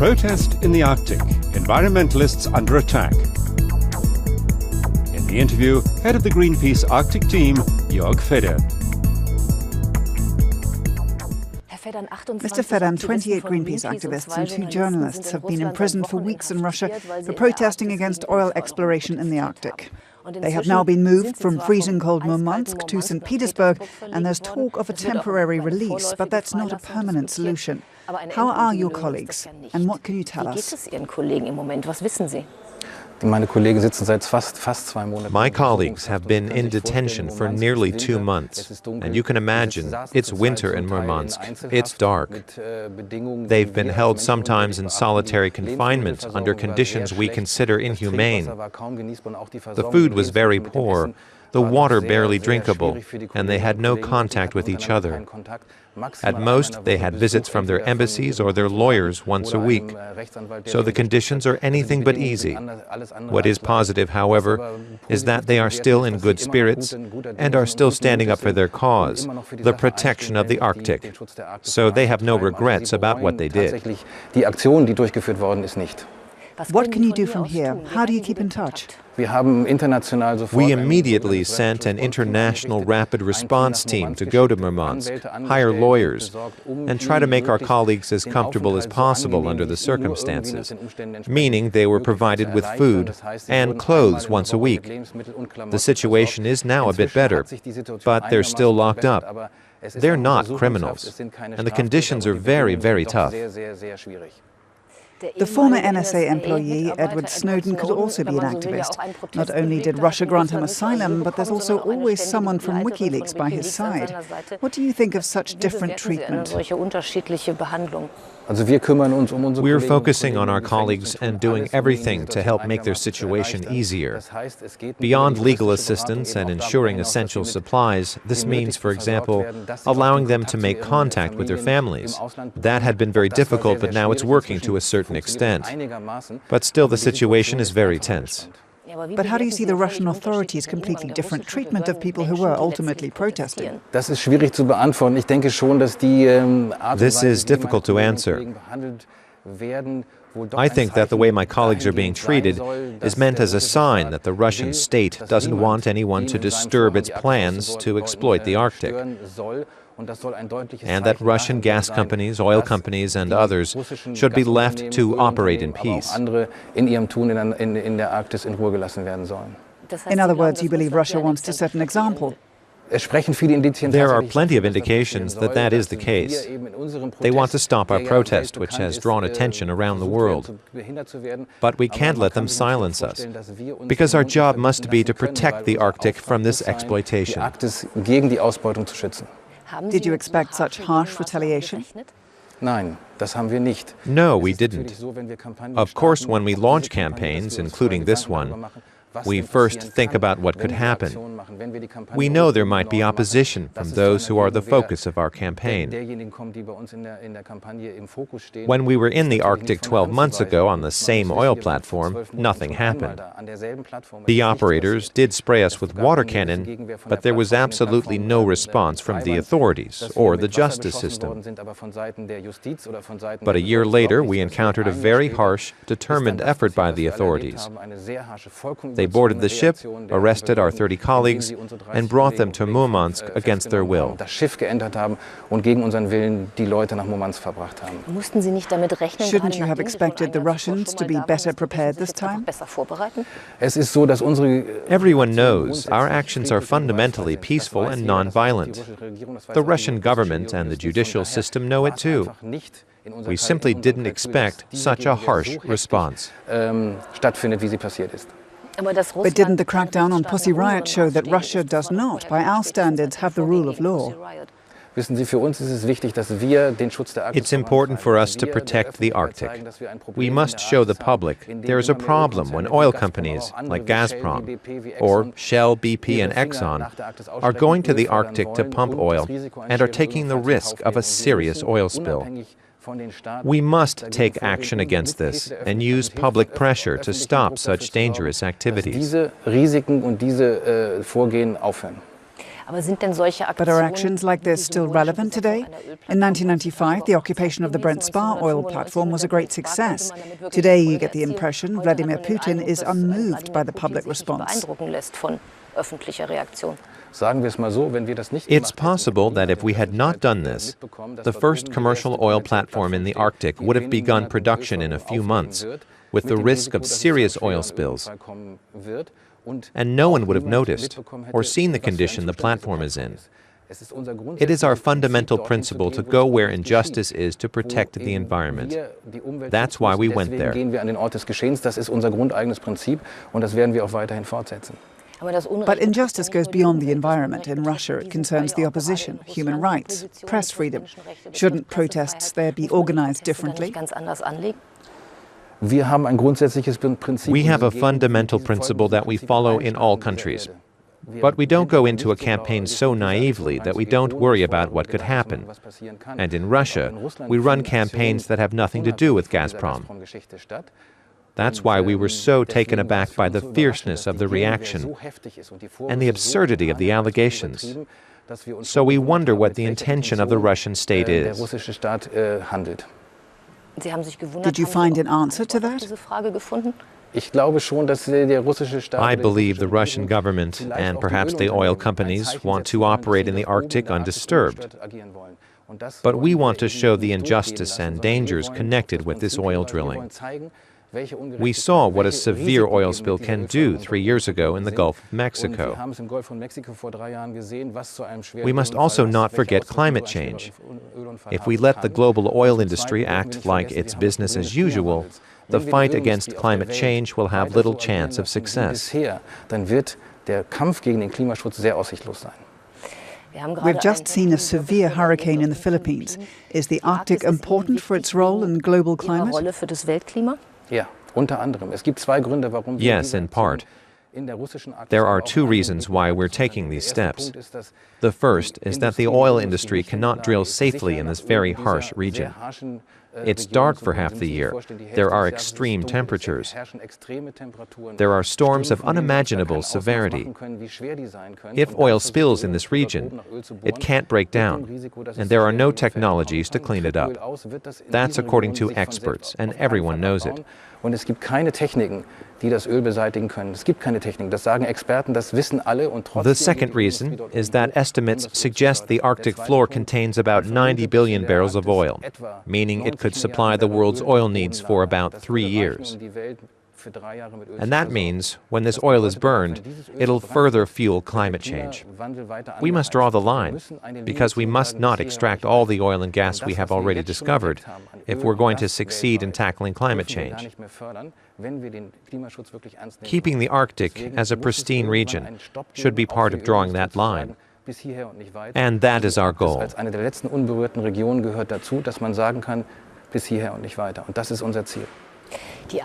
Protest in the Arctic. Environmentalists under attack. In the interview, head of the Greenpeace Arctic team, Jörg Fedder. Mr. Fedder, 28 Greenpeace activists and 2 journalists have been imprisoned for weeks in Russia for protesting against oil exploration in the Arctic. They have now been moved from freezing cold Murmansk to St. Petersburg, and there's talk of a temporary release, but that's not a permanent solution. How are your colleagues, and what can you tell us? My colleagues have been in detention for nearly 2 months, and you can imagine, it's winter in Murmansk, it's dark. They've been held sometimes in solitary confinement under conditions we consider inhumane. The food was very poor, the water barely drinkable, and they had no contact with each other. At most, they had visits from their embassies or their lawyers once a week, so the conditions are anything but easy. What is positive, however, is that they are still in good spirits and are still standing up for their cause, the protection of the Arctic. So they have no regrets about what they did. What can you do from here? How do you keep in touch? We immediately sent an international rapid response team to go to Murmansk, hire lawyers, and try to make our colleagues as comfortable as possible under the circumstances, meaning they were provided with food and clothes once a week. The situation is now a bit better, but they're still locked up. They're not criminals, and the conditions are very, very tough. The former NSA employee, Edward Snowden, could also be an activist. Not only did Russia grant him asylum, but there's also always someone from WikiLeaks by his side. What do you think of such different treatment? We're focusing on our colleagues and doing everything to help make their situation easier. Beyond legal assistance and ensuring essential supplies, this means, for example, allowing them to make contact with their families. That had been very difficult, but now it's working to a certain extent. But still, the situation is very tense. But how do you see the Russian authorities' completely different treatment of people who were ultimately protesting? This is difficult to answer. I think that the way my colleagues are being treated is meant as a sign that the Russian state doesn't want anyone to disturb its plans to exploit the Arctic, and that Russian gas companies, oil companies, and others should be left to operate in peace. In other words, you believe Russia wants to set an example. There are plenty of indications that that is the case. They want to stop our protest, which has drawn attention around the world. But we can't let them silence us, because our job must be to protect the Arctic from this exploitation. Did you expect such harsh retaliation? No, we didn't. Of course, when we launch campaigns, including this one, we first think about what could happen. We know there might be opposition from those who are the focus of our campaign. When we were in the Arctic 12 months ago on the same oil platform, nothing happened. The operators did spray us with water cannon, but there was absolutely no response from the authorities or the justice system. But a year later, we encountered a very harsh, determined effort by the authorities. They boarded the ship, arrested our 30 colleagues, and brought them to Murmansk against their will. Shouldn't you have expected the Russians to be better prepared this time? Everyone knows our actions are fundamentally peaceful and non-violent. The Russian government and the judicial system know it too. We simply didn't expect such a harsh response. But didn't the crackdown on Pussy Riot show that Russia does not, by our standards, have the rule of law? It's important for us to protect the Arctic. We must show the public there is a problem when oil companies like Gazprom or Shell, BP, and Exxon are going to the Arctic to pump oil and are taking the risk of a serious oil spill. We must take action against this and use public pressure to stop such dangerous activities. But are actions like this still relevant today? In 1995, the occupation of the Brent Spar oil platform was a great success. Today, you get the impression Vladimir Putin is unmoved by the public response. It's possible that if we had not done this, the first commercial oil platform in the Arctic would have begun production in a few months, with the risk of serious oil spills. And no one would have noticed or seen the condition the platform is in. It is our fundamental principle to go where injustice is to protect the environment. That's why we went there. But injustice goes beyond the environment. In Russia, it concerns the opposition, human rights, press freedom. Shouldn't protests there be organized differently? We have a fundamental principle that we follow in all countries. But we don't go into a campaign so naively that we don't worry about what could happen. And in Russia, we run campaigns that have nothing to do with Gazprom. That's why we were so taken aback by the fierceness of the reaction and the absurdity of the allegations. So we wonder what the intention of the Russian state is. Did you find an answer to that? I believe the Russian government and perhaps the oil companies want to operate in the Arctic undisturbed. But we want to show the injustice and dangers connected with this oil drilling. We saw what a severe oil spill can do 3 years ago in the Gulf of Mexico. We must also not forget climate change. If we let the global oil industry act like it's business as usual, the fight against climate change will have little chance of success. We've just seen a severe hurricane in the Philippines. Is the Arctic important for its role in global climate? Yes, in part. There are two reasons why we're taking these steps. The first is that the oil industry cannot drill safely in this very harsh region. It's dark for half the year. There are extreme temperatures. There are storms of unimaginable severity. If oil spills in this region, it can't break down, and there are no technologies to clean it up. That's according to experts, and everyone knows it. The second reason is that estimates suggest the Arctic floor contains about 90 billion barrels of oil, meaning it could supply the world's oil needs for about 3 years. And that means when this oil is burned, it'll further fuel climate change. We must draw the line, because we must not extract all the oil and gas we have already discovered if we're going to succeed in tackling climate change. Keeping the Arctic as a pristine region should be part of drawing that line. And that is our goal. The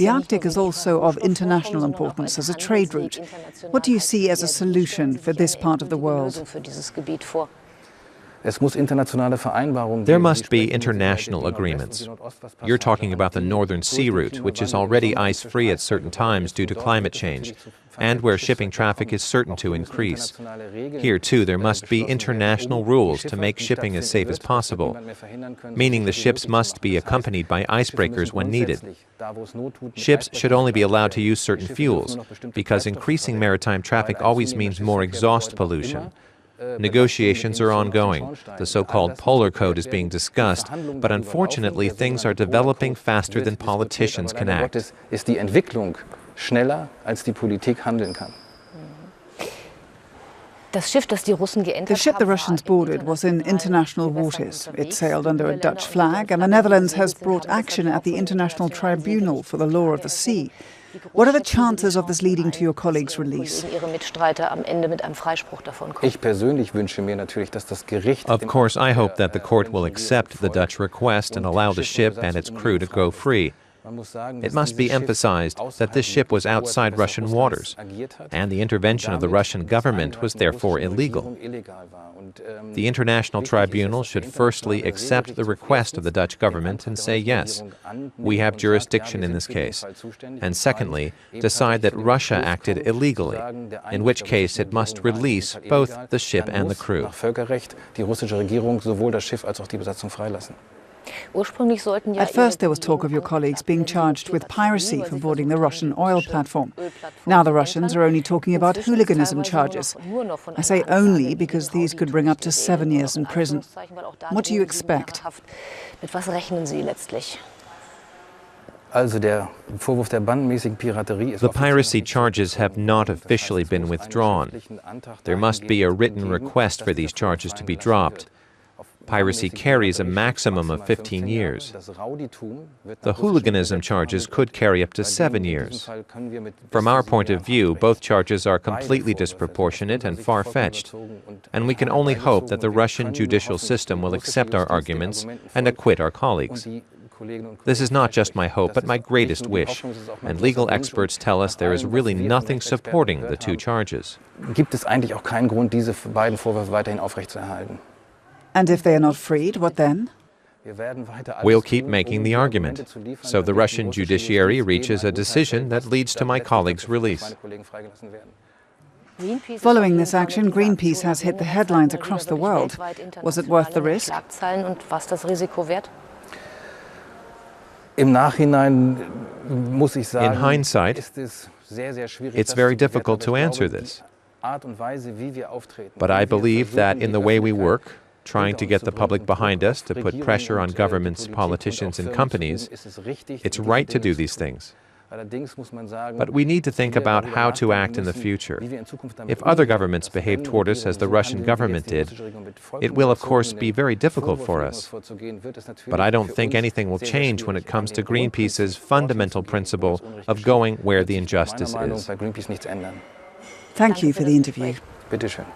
Arctic is also of international importance as a trade route. What do you see as a solution for this part of the world? There must be international agreements. You're talking about the Northern Sea route, which is already ice-free at certain times due to climate change, and where shipping traffic is certain to increase. Here, too, there must be international rules to make shipping as safe as possible, meaning the ships must be accompanied by icebreakers when needed. Ships should only be allowed to use certain fuels, because increasing maritime traffic always means more exhaust pollution. Negotiations are ongoing. The so-called Polar Code is being discussed, but unfortunately things are developing faster than politicians can act. The ship the Russians boarded was in international waters. It sailed under a Dutch flag, and the Netherlands has brought action at the International Tribunal for the Law of the Sea. What are the chances of this leading to your colleague's release? Of course, I hope that the court will accept the Dutch request and allow the ship and its crew to go free. It must be emphasized that this ship was outside Russian waters, and the intervention of the Russian government was therefore illegal. The International Tribunal should firstly accept the request of the Dutch government and say, yes, we have jurisdiction in this case, and secondly, decide that Russia acted illegally, in which case it must release both the ship and the crew. At first there was talk of your colleagues being charged with piracy for boarding the Russian oil platform. Now the Russians are only talking about hooliganism charges. I say only because these could bring up to 7 years in prison. What do you expect? The piracy charges have not officially been withdrawn. There must be a written request for these charges to be dropped. Piracy carries a maximum of 15 years. The hooliganism charges could carry up to 7 years. From our point of view, both charges are completely disproportionate and far-fetched, and we can only hope that the Russian judicial system will accept our arguments and acquit our colleagues. This is not just my hope, but my greatest wish, and legal experts tell us there is really nothing supporting the two charges. And if they are not freed, what then? We'll keep making the argument, so the Russian judiciary reaches a decision that leads to my colleague's release. Following this action, Greenpeace has hit the headlines across the world. Was it worth the risk? In hindsight, it's very difficult to answer this. But I believe that in the way we work, trying to get the public behind us to put pressure on governments, politicians, and companies, it's right to do these things. But we need to think about how to act in the future. If other governments behave toward us as the Russian government did, it will, of course, be very difficult for us. But I don't think anything will change when it comes to Greenpeace's fundamental principle of going where the injustice is. Thank you for the interview. Bitteschön.